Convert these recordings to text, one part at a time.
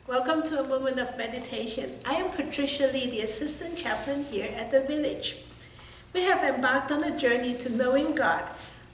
Welcome to a moment of meditation. I am Patricia Lee, the assistant chaplain here at the village. We have embarked on a journey to knowing God.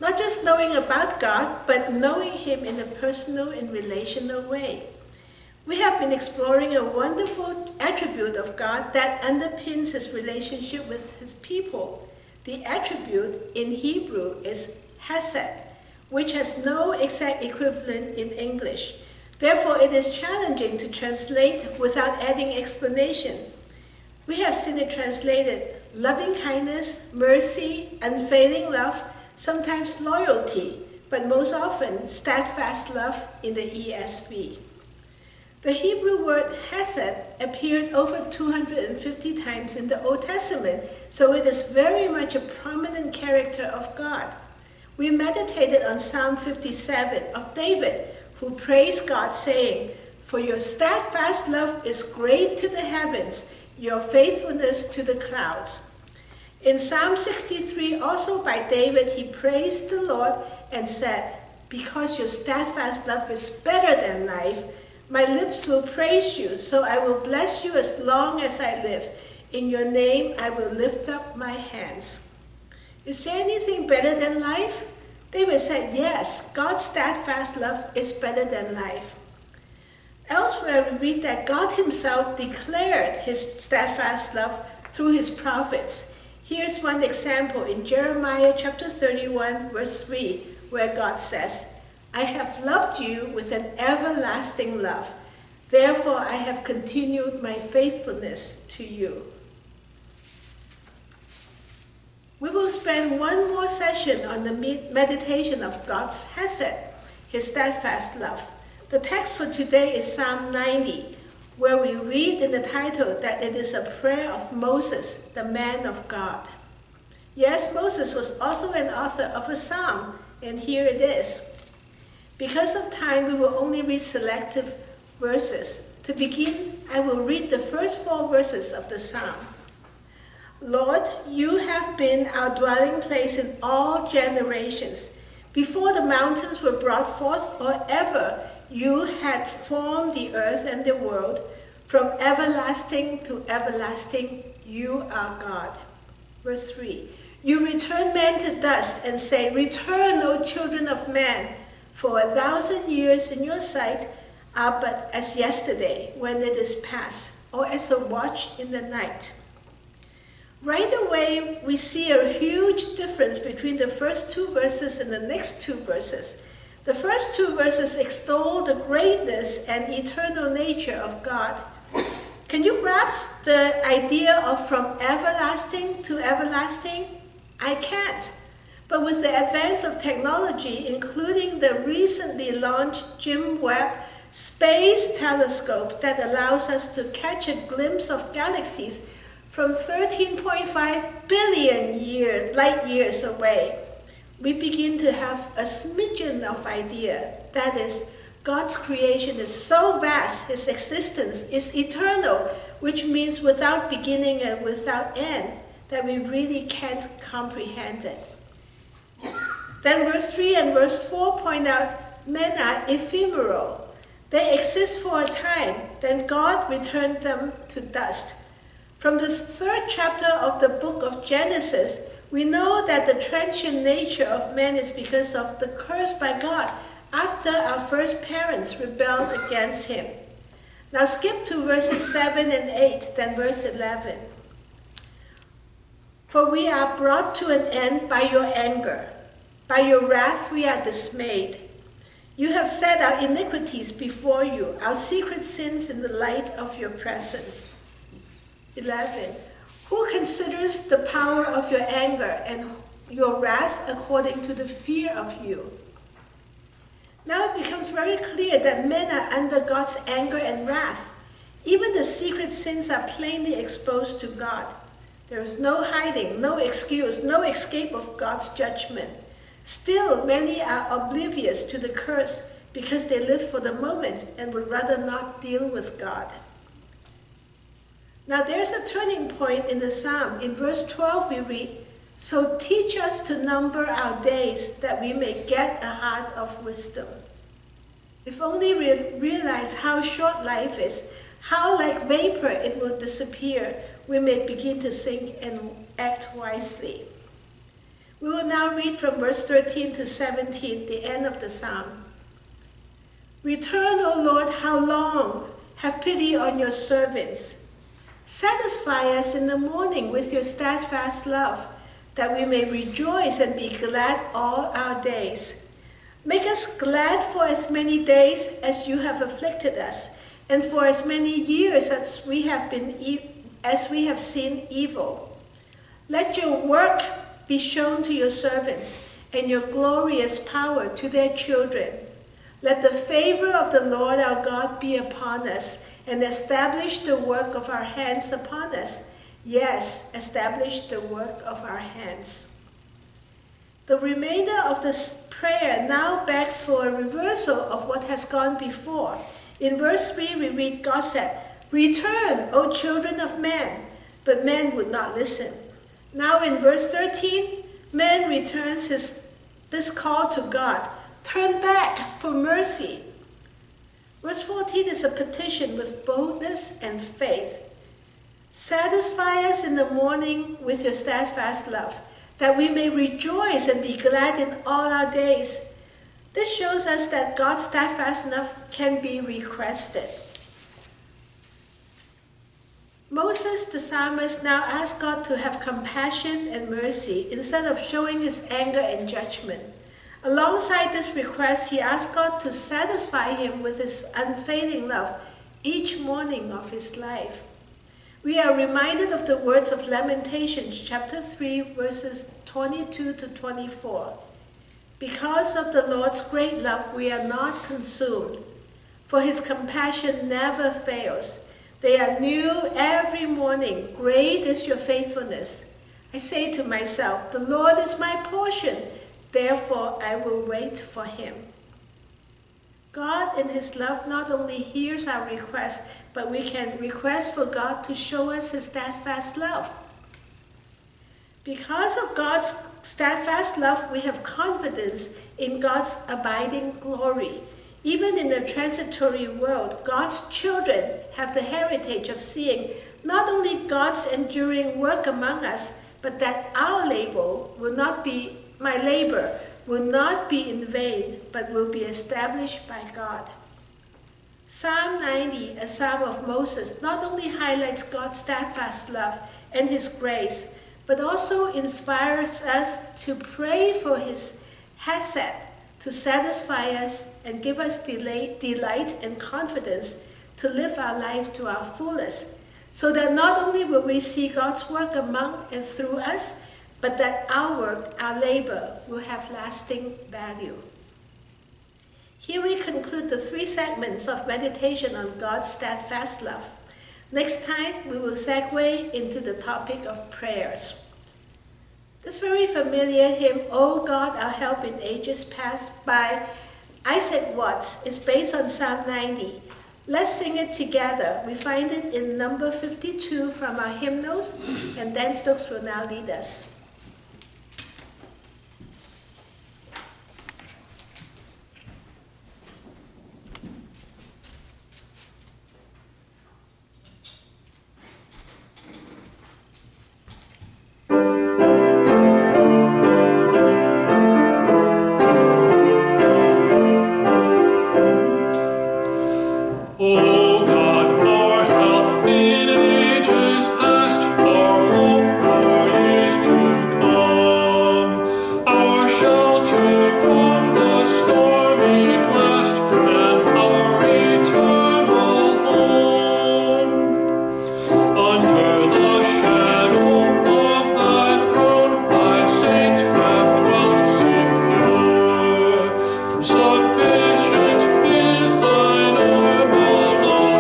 Not just knowing about God, but knowing Him in a personal and relational way. We have been exploring a wonderful attribute of God that underpins His relationship with His people. The attribute in Hebrew is Hesed, which has no exact equivalent in English. Therefore, it is challenging to translate without adding explanation. We have seen it translated loving kindness, mercy, unfailing love, sometimes loyalty, but most often steadfast love in the ESV. The Hebrew word Hesed appeared over 250 times in the Old Testament, so it is very much a prominent character of God. We meditated on Psalm 57 of David, who praised God, saying, "For your steadfast love is great to the heavens, your faithfulness to the clouds." In Psalm 63, also by David, he praised the Lord and said, "Because your steadfast love is better than life, my lips will praise you, so I will bless you as long as I live. In your name I will lift up my hands." Is there anything better than life? David said, yes, God's steadfast love is better than life. Elsewhere, we read that God Himself declared His steadfast love through His prophets. Here's one example in Jeremiah chapter 31, verse 3, where God says, "I have loved you with an everlasting love. Therefore, I have continued my faithfulness to you." We will spend one more session on the meditation of God's Hesed, His steadfast love. The text for today is Psalm 90, where we read in the title that it is a prayer of Moses, the man of God. Yes, Moses was also an author of a psalm, and here it is. Because of time, we will only read selective verses. To begin, I will read the first 4 verses of the psalm. "Lord, you have been our dwelling place in all generations. Before the mountains were brought forth, or ever you had formed the earth and the world, from everlasting to everlasting, you are God." Verse 3, "You return man to dust and say, 'Return, O children of man, for 1,000 years in your sight are but as yesterday when it is past, or as a watch in the night.'" Right away, we see a huge difference between the first 2 verses and the next 2 verses. The first 2 verses extol the greatness and eternal nature of God. Can you grasp the idea of from everlasting to everlasting? I can't. But with the advance of technology, including the recently launched James Webb Space Telescope that allows us to catch a glimpse of galaxies from 13.5 billion light years away, we begin to have a smidgen of idea. That is, God's creation is so vast, His existence is eternal, which means without beginning and without end, that we really can't comprehend it. Then verse 3 and verse 4 point out men are ephemeral. They exist for a time, then God returned them to dust. From the 3rd chapter of the book of Genesis, we know that the transient nature of man is because of the curse by God after our first parents rebelled against Him. Now skip to verses 7 and 8, then verse 11. "For we are brought to an end by your anger. By your wrath we are dismayed. You have set our iniquities before you, our secret sins in the light of your presence." 11. "Who considers the power of your anger and your wrath according to the fear of you?" Now it becomes very clear that men are under God's anger and wrath. Even the secret sins are plainly exposed to God. There is no hiding, no excuse, no escape of God's judgment. Still, many are oblivious to the curse because they live for the moment and would rather not deal with God. Now there's a turning point in the psalm. In verse 12 we read, "So teach us to number our days that we may get a heart of wisdom." If only we realize how short life is, how like vapor it will disappear, we may begin to think and act wisely. We will now read from verse 13 to 17, the end of the psalm. Return, O Lord, how long? Have pity on your servants. Satisfy us in the morning with your steadfast love, that we may rejoice and be glad all our days. Make us glad for as many days as you have afflicted us, and for as many years as we have seen evil. Let your work be shown to your servants, and your glorious power to their children. Let the favor of the Lord our God be upon us, and establish the work of our hands upon us. Yes, establish the work of our hands. The remainder of this prayer now begs for a reversal of what has gone before. In verse 3 we read, God said, "Return, O children of men," but men would not listen. Now in verse 13, man returns this call to God, "Turn back for mercy." Verse 14 is a petition with boldness and faith. Satisfy us in the morning with your steadfast love, that we may rejoice and be glad in all our days. This shows us that God's steadfast love can be requested. Moses, the psalmist, now asks God to have compassion and mercy instead of showing his anger and judgment. Alongside this request, he asked God to satisfy him with his unfailing love each morning of his life. We are reminded of the words of Lamentations, chapter 3, verses 22 to 24. Because of the Lord's great love, we are not consumed, for his compassion never fails. They are new every morning. Great is your faithfulness. I say to myself, the Lord is my portion. Therefore, I will wait for him. God in his love not only hears our request, but we can request for God to show us his steadfast love. Because of God's steadfast love, we have confidence in God's abiding glory. Even in the transitory world, God's children have the heritage of seeing not only God's enduring work among us, but that our labor will not be in vain, but will be established by God. Psalm 90, a psalm of Moses, not only highlights God's steadfast love and his grace, but also inspires us to pray for his hesed to satisfy us and give us delight and confidence to live our life to our fullest, so that not only will we see God's work among and through us, but that our work, our labor, will have lasting value. Here we conclude the 3 segments of meditation on God's steadfast love. Next time, we will segue into the topic of prayers. This very familiar hymn, "O God, Our Help in Ages Past," by Isaac Watts, is based on Psalm 90. Let's sing it together. We find it in number 52 from our hymnals, and Dan Stokes will now lead us. Sufficient is thine arm alone.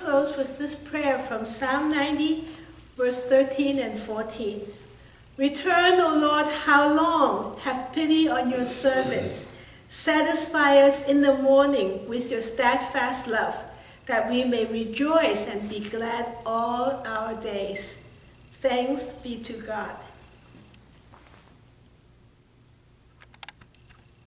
close with this prayer from Psalm 90, verse 13 and 14. Return, O Lord, how long? Have pity on your servants. Satisfy us in the morning with your steadfast love, that we may rejoice and be glad all our days. Thanks be to God.